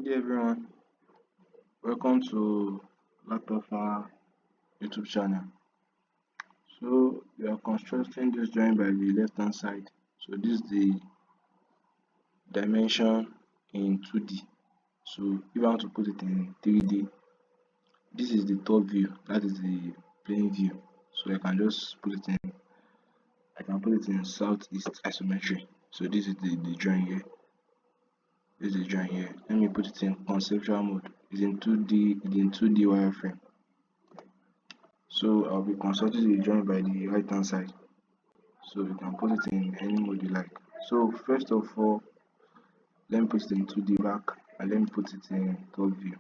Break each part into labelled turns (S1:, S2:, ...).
S1: Dear everyone, welcome to Laptop YouTube channel. So we are constructing this drawing by the left hand side. So this is the dimension in 2D. So if I want to put it in 3D, this is the top view, that is the plane view. So I can just put it in southeast isometry. So this is the drawing here. This is the drawing here. Let me put it in conceptual mode. It's in 2D wireframe. So I'll be constructing the drawing by the right hand side. So you can put it in any mode you like. So first of all, let me put it in 2D back and let me put it in top view.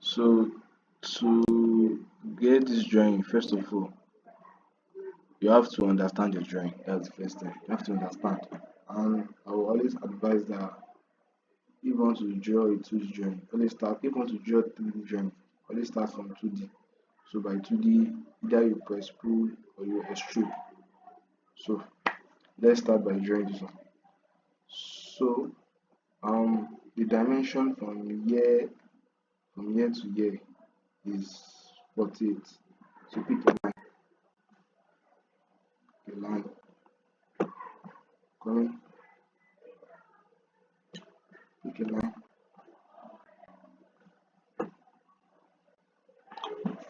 S1: So to get this drawing, first of all, you have to understand your drawing. That's the first thing. You have to understand. And I will always advise that if you want to draw a 2D drawing, always start. If you want to draw a 3D drawing, always start from 2D. So by 2D, either you press pull or you extrude. So let's start by drawing this one. So the dimension from here to here is 48. So pick a line coming, pick a line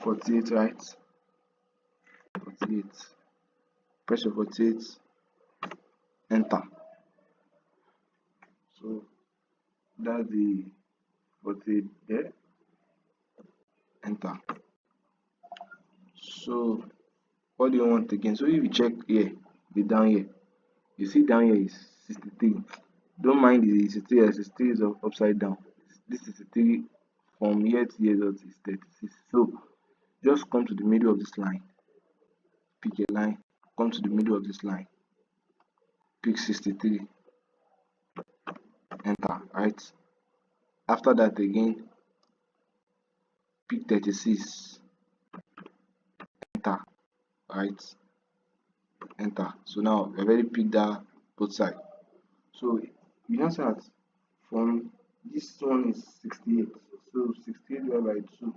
S1: 48, right? 48. Press your 48, enter. So that's the 48 there. Enter. So what do you want again? So if you check here, down here, you see down here is 63. Don't mind the 63, 63 is upside down. This 63 from here to here is 36. So just come to the middle of this line, pick a line, come to the middle of this line, pick 63, enter, right? After that again, pick 36, enter, right? Enter. So now we've already picked that both sides. So you know that from this one is 68. So 68 divided by 2,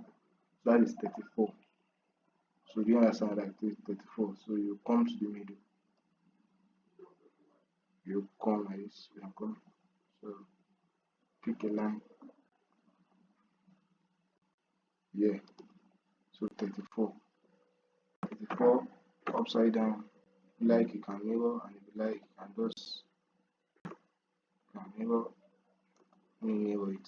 S1: that is 34. So do you understand that 34? So you come to the middle. You come like this. You come. So pick a line. Yeah. So 34. 34 upside down. If you like you can mirror, and if you like you can just mirror. Let me mirror it.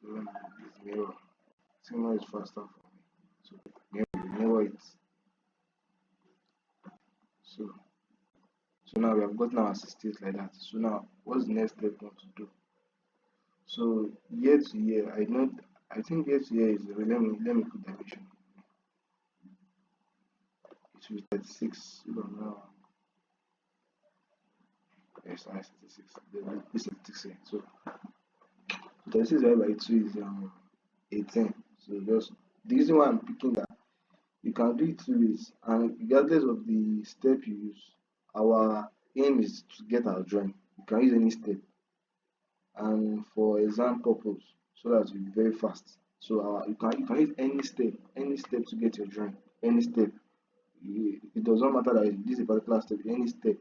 S1: So this mirror. Mirror is faster for me. So mirror it. So now we have gotten our 68 like that. So now what's the next step we want to do? So year to year, I think year to year is let me put dimension. It should be 36. You don't know. Yes, I 36. This 36 here. So 36 divided by 2 is 18. So just the reason why I'm picking that, you can do it 2 ways, and regardless of the step you use, our aim is to get our drawing. You can use any step, and for exam purpose, so that you'll be very fast. So you can use any step to get your drawing. Any step. It does not matter that this is a particular step. Any step.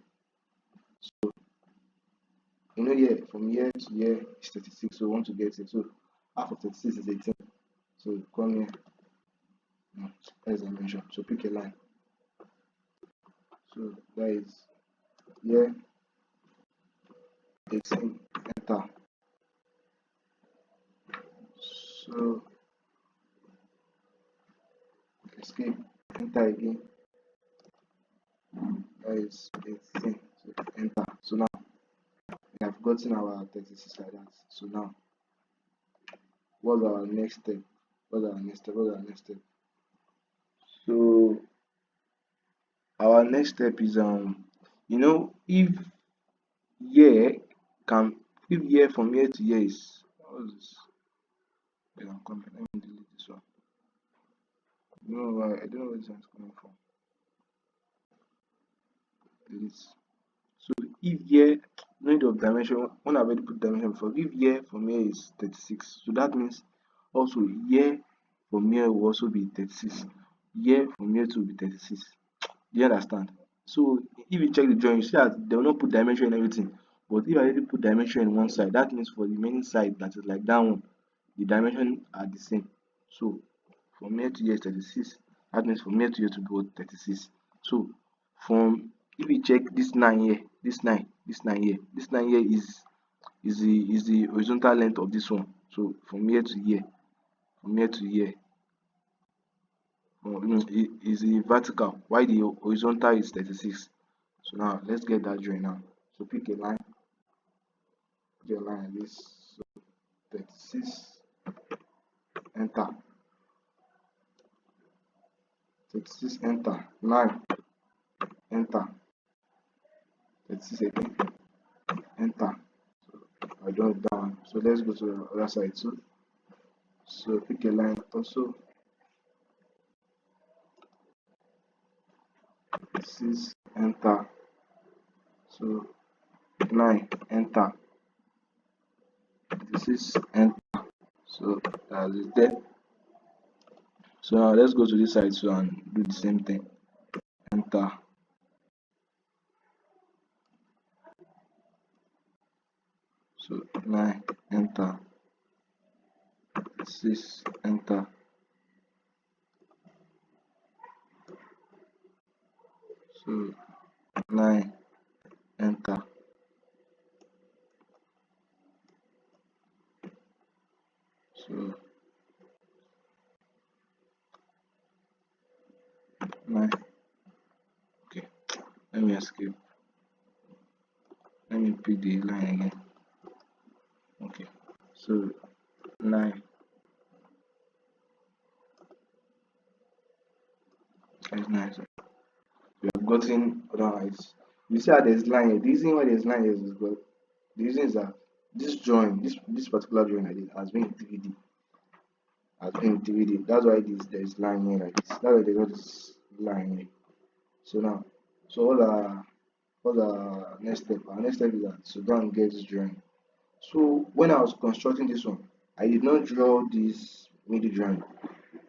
S1: So here from year to year is 36. So we want to get it. So half of 36 is 18. So come here. As I mentioned. So pick a line. So that is here 18. Enter. So escape, enter again. That is 18. So enter. So now we have gotten our 36 like that. So now what's our next step? So our next step is if year from year to year is what's this? Let me delete this one. I don't know where this one is coming from. Delete. So if year no need of dimension. When I've already put dimension before, if here from here is 36, so that means also here from here will also be 36. Here from here to be 36. Do you understand? So if you check the drawing, you see that they will not put dimension in everything. But if I already put dimension in one side, that means for the remaining side that is like that one, the dimension are the same. So from here to here is 36. That means from here to here to be what, 36. So from if you check this 9 here, this 9 here is the horizontal length of this one. So from here to here, from here to here, is the vertical, while the horizontal is 36. So now let's get that drawing now. So pick a line, pick a line like this. So 36, enter. 36, enter. 9, enter. 36 again, enter. I done it down. So let's go to the other side too. So pick a line also. 6, enter. So 9, enter. 6, enter. So that is there. So now let's go to this side too and do the same thing. Enter. So 9, enter. 6, enter. So 9, enter. So 9. Okay, let me escape. Let me pick the line again. Okay, so 9. That's nice. We have gotten other lines. You see how there's line here. The reason why there's line here is because the reason is that this drawing, this particular drawing I did has been in 3D. Has been in 3D. That's why there's line here like this. That's why there's all this line here. So now, so what our next step? Our next step is that to go and get this drawing. So when I was constructing this one, I did not draw this MIDI drawing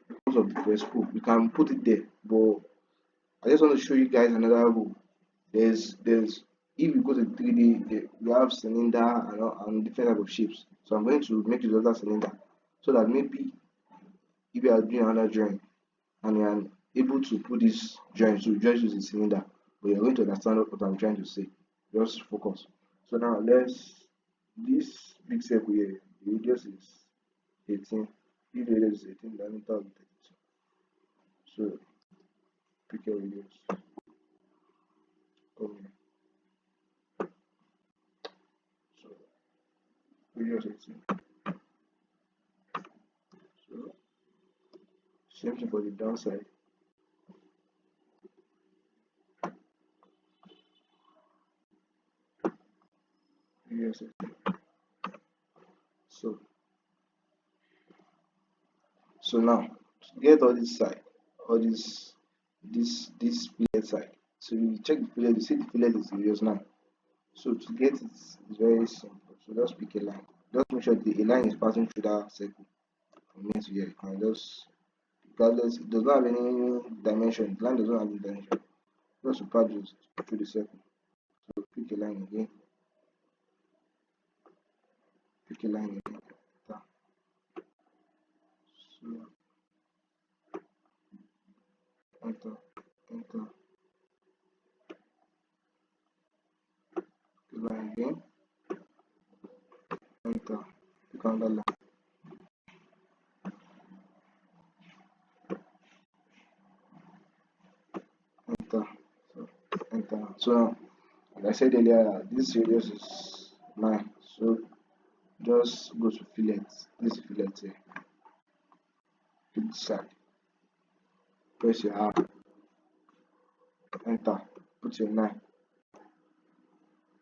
S1: because of the first scope. You can put it there, but I just want to show you guys another rule. There's if you go to 3D, you have cylinder and different type of shapes. So I'm going to make use of that cylinder so that maybe if you are doing another drawing and you are able to put this drawing, so you just use the cylinder, but you're going to understand what I'm trying to say. Just focus. So now let's this big circle here, the radius is 18. If the radius is 18, diameter will be 32. So pick your radius. Come here. So radius 18. So same thing for the downside. Radius 18. So now to get all this side, all this fillet side. So you check the fillet, you see the fillet is radius 9. So to get it is very simple. So just pick a line. Just make sure a line is passing through that circle from here to here. You can just regardless, it does not have any dimension. The line does not have any dimension. Just to pass through the circle. So pick a line again. Pick a line again. So enter, enter, pick a line again, enter, pick another line, enter, so enter. So now, like I said earlier, this radius is 9. So just go to fillet. This fillet here. Pick the side. Press your R. Enter. Put your 9.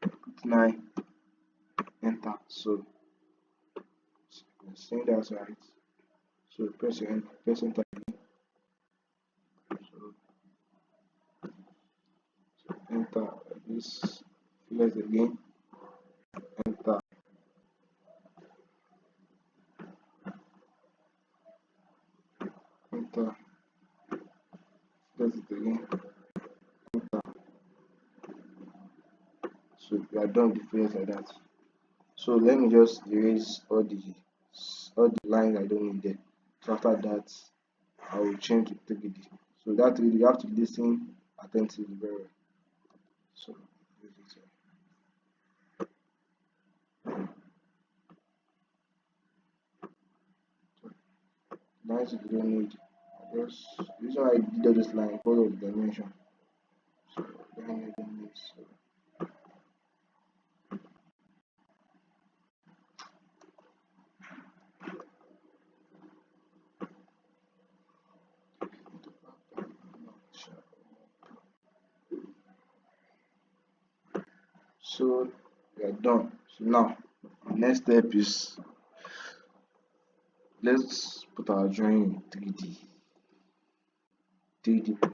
S1: Put 9. Enter. So same that's right. So press your press enter again. So enter this fillet again. again. So we are done with the fillets like that. So let me just erase all the lines I don't need there. So after that, I will change to 3D. So that 3D, you have to listen attentively very well. So lines you don't need. Just this one I did all this line because of the dimension. So line I don't need. So so we are done. So now next step is let's put our drawing in 3D. 3D